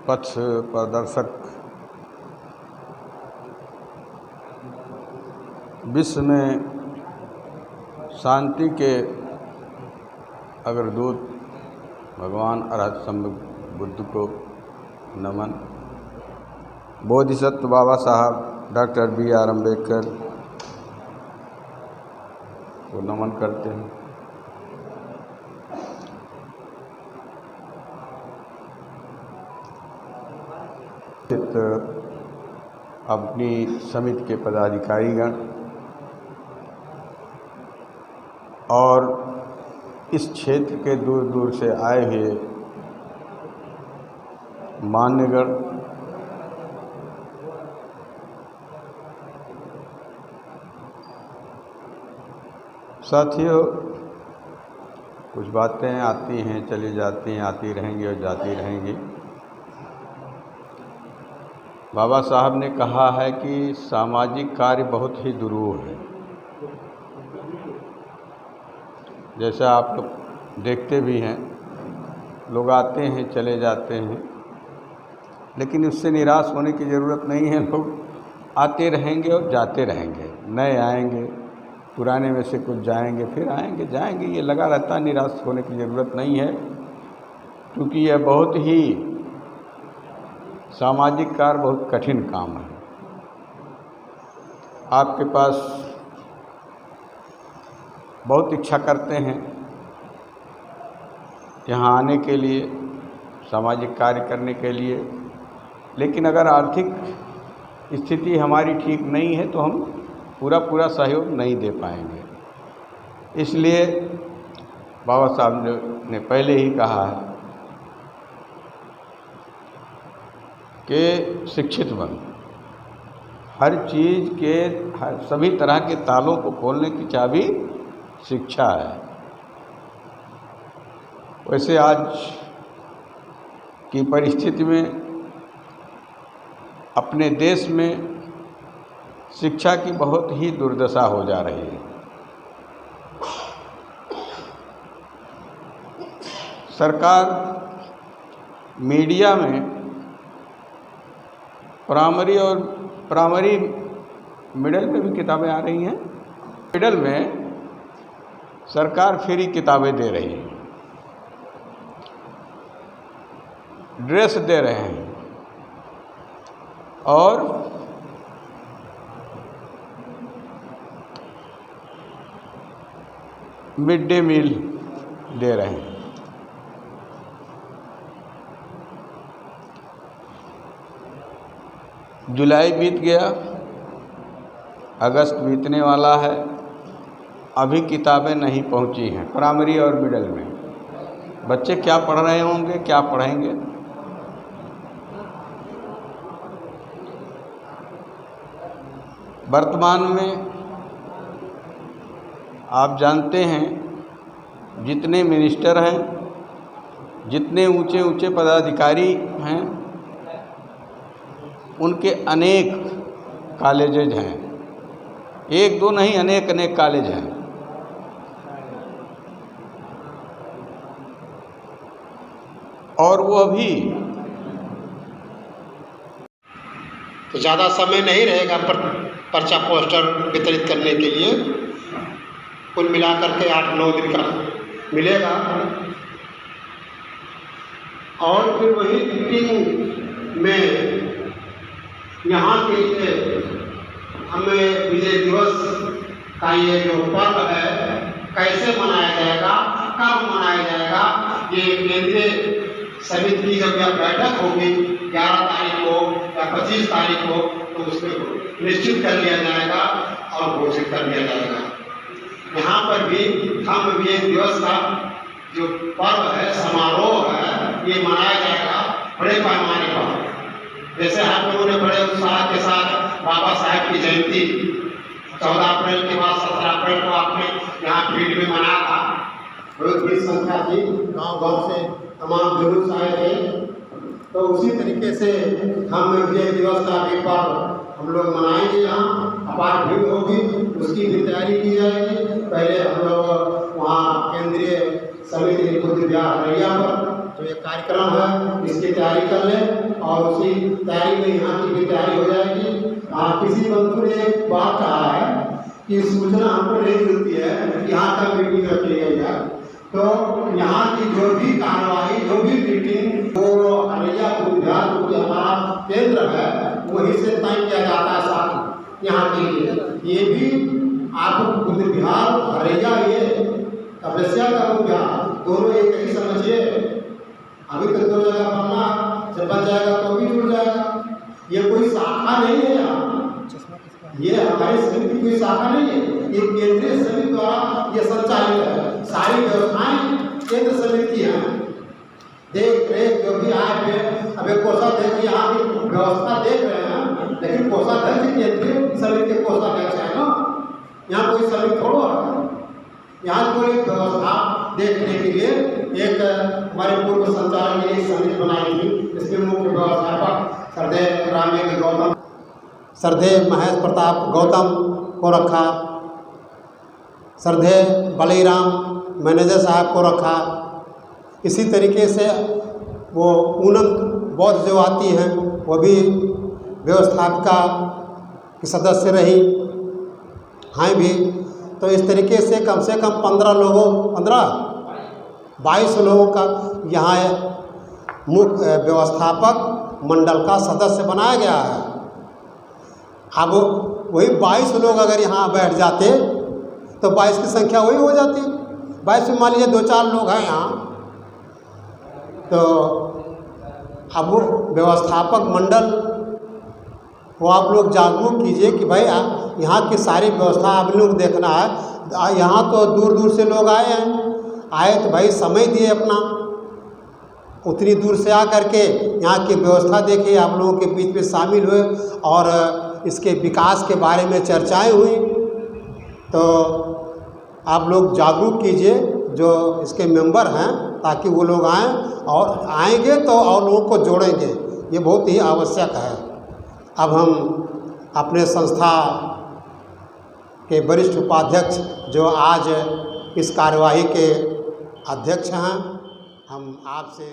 पथ प्रदर्शक विश्व में शांति के अग्रदूत भगवान अरहत सम्यक बुद्ध को नमन। बोधिसत्व बाबा साहब डॉक्टर B.R. अम्बेडकर को नमन करते हैं। अपनी समिति के पदाधिकारीगण और इस क्षेत्र के दूर दूर से आए हुए मान्यगण, साथियों, कुछ बातें आती हैं चली जाती हैं, आती रहेंगी और जाती रहेंगी। बाबा साहब ने कहा है कि सामाजिक कार्य बहुत ही दुरूह है। जैसा आप लोग देखते भी हैं, लोग आते हैं चले जाते हैं, लेकिन उससे निराश होने की ज़रूरत नहीं है। लोग आते रहेंगे और जाते रहेंगे, नए आएंगे, पुराने में से कुछ जाएंगे, फिर आएंगे जाएंगे, ये लगा रहता है। निराश होने की ज़रूरत नहीं है, क्योंकि यह बहुत ही सामाजिक कार्य बहुत कठिन काम है। आपके पास बहुत इच्छा करते हैं यहाँ आने के लिए, सामाजिक कार्य करने के लिए, लेकिन अगर आर्थिक स्थिति हमारी ठीक नहीं है तो हम पूरा सहयोग नहीं दे पाएंगे। इसलिए बाबा साहब ने पहले ही कहा है कि शिक्षित बन। हर चीज़ के सभी तरह के तालों को खोलने की चाबी शिक्षा है। वैसे आज की परिस्थिति में अपने देश में शिक्षा की बहुत ही दुर्दशा हो जा रही है। सरकार मीडिया में प्राइमरी मिडिल में भी किताबें आ रही हैं। मिडिल में सरकार फ्री किताबें दे रही है, ड्रेस दे रहे हैं और मिड डे मील दे रहे हैं। जुलाई बीत गया, अगस्त बीतने वाला है, अभी किताबें नहीं पहुंची हैं प्राइमरी और मिडिल में। बच्चे क्या पढ़ रहे होंगे, क्या पढ़ेंगे? वर्तमान में आप जानते हैं, जितने मिनिस्टर हैं, जितने ऊंचे ऊंचे पदाधिकारी हैं, उनके अनेक कॉलेजेज हैं। एक दो नहीं, अनेक अनेक कॉलेज हैं। और वो भी तो ज़्यादा समय नहीं रहेगा पर्चा पोस्टर वितरित करने के लिए। कुल मिलाकर के 8-9 दिन का मिलेगा। और फिर वही मीटिंग में यहाँ के लिए हमें विजय दिवस का ये जो पर्व है कैसे मनाया जाएगा, कब मनाया जाएगा, ये केंद्रीय समिति की जब यह बैठक होगी 11 तारीख को या 25 तारीख को, तो उसमें निश्चित कर लिया जाएगा और घोषित कर दिया जाएगा। यहाँ पर भी हम विजय दिवस का जो पर्व है, समारोह है, ये मनाया जाएगा बड़े पैमाने पर। जैसे आप लोगों ने बड़े उत्साह के साथ बाबा साहब की जयंती 14 अप्रैल के बाद 17 अप्रैल को आपने यहाँ फील्ड में मनाया था। बहुत बड़ी संख्या थी, गांव-गांव से तमाम जुलूस आए थे। तो उसी तरीके से हम विजय दिवस का भी पर्व हम लोग मनाएंगे। यहाँ अपार भीड़ होगी, उसकी भी तैयारी की जाएगी। पहले हम लोग वहाँ केंद्रीय समिति बुद्ध विहार हरैया पर जो ये कार्यक्रम है इसकी तैयारी कर लें और उसी तैयारी में यहाँ की भी तैयारी हो जाएगी। किसी बंधु ने एक बात कहा है कि सूचना हमको नहीं मिलती है यहाँ का मीटिंग रखी गई है, तो यहाँ की जो भी कार्रवाई जो भी मीटिंग वो हरैया बुद्धिहार जो हमारा केंद्र है वहीं से तय किया जाता है। साथ यहाँ के लिए ये भी आप बुद्धिहार हरैया ये तपस्या का बुद्धिहार दोनों एक ही समझिए। अभी तक दो जगह बनना जब बन जाएगा तो भी जुड़ जाएगा। ये कोई शाखा नहीं है यहाँ, ये हमारी समिति कोई शाखा नहीं है, ये केंद्रीय समिति द्वारा ये संचालित है। सारी व्यवस्थाएं केंद्र समिति की हैं। देख रेख जो भी आए थे अभी कोषाध्यक्ष यहाँ की व्यवस्था देख रहे हैं, लेकिन कोषाध्यक्ष केंद्रीय समिति के कोषाध्यक्ष है ना, यहाँ कोई समिति थोड़ा है। यहाँ कोई व्यवस्था देखने के लिए एक हमारे पूर्व संचालन के लिए समिति बनाई थी। इसके मुख्य व्यवस्थापक श्रद्धेय रामेन्द्र गौतम, श्रद्धेय महेश प्रताप गौतम को रखा, श्रद्धेय बलीराम मैनेजर साहब को रखा। इसी तरीके से वो पूनम बौद्ध जो आती हैं वो भी व्यवस्थापिका की सदस्य रही हैं भी। तो इस तरीके से कम 22 लोगों का यहाँ मुख्य व्यवस्थापक मंडल का सदस्य बनाया गया है। अब वही 22 लोग अगर यहाँ बैठ जाते तो 22 की संख्या वही हो जाती। 22 में मान लीजिए 2-4 लोग हैं यहाँ, तो अब वो व्यवस्थापक मंडल वो आप लोग जागरूक कीजिए कि भाई यहाँ की सारी व्यवस्था आप लोग देखना है। यहाँ तो दूर दूर से लोग आए तो भाई समय दिए अपना, उतनी दूर से आ करके यहाँ की व्यवस्था देखे, आप लोगों के बीच में शामिल हुए और इसके विकास के बारे में चर्चाएं हुई। तो आप लोग जागरूक कीजिए जो इसके मेंबर हैं, ताकि वो लोग आएँ और आएंगे तो और लोगों को जोड़ेंगे, ये बहुत ही आवश्यक है। अब हम अपने संस्था के वरिष्ठ उपाध्यक्ष जो आज इस कार्यवाही के अध्यक्ष हैं, हम आपसे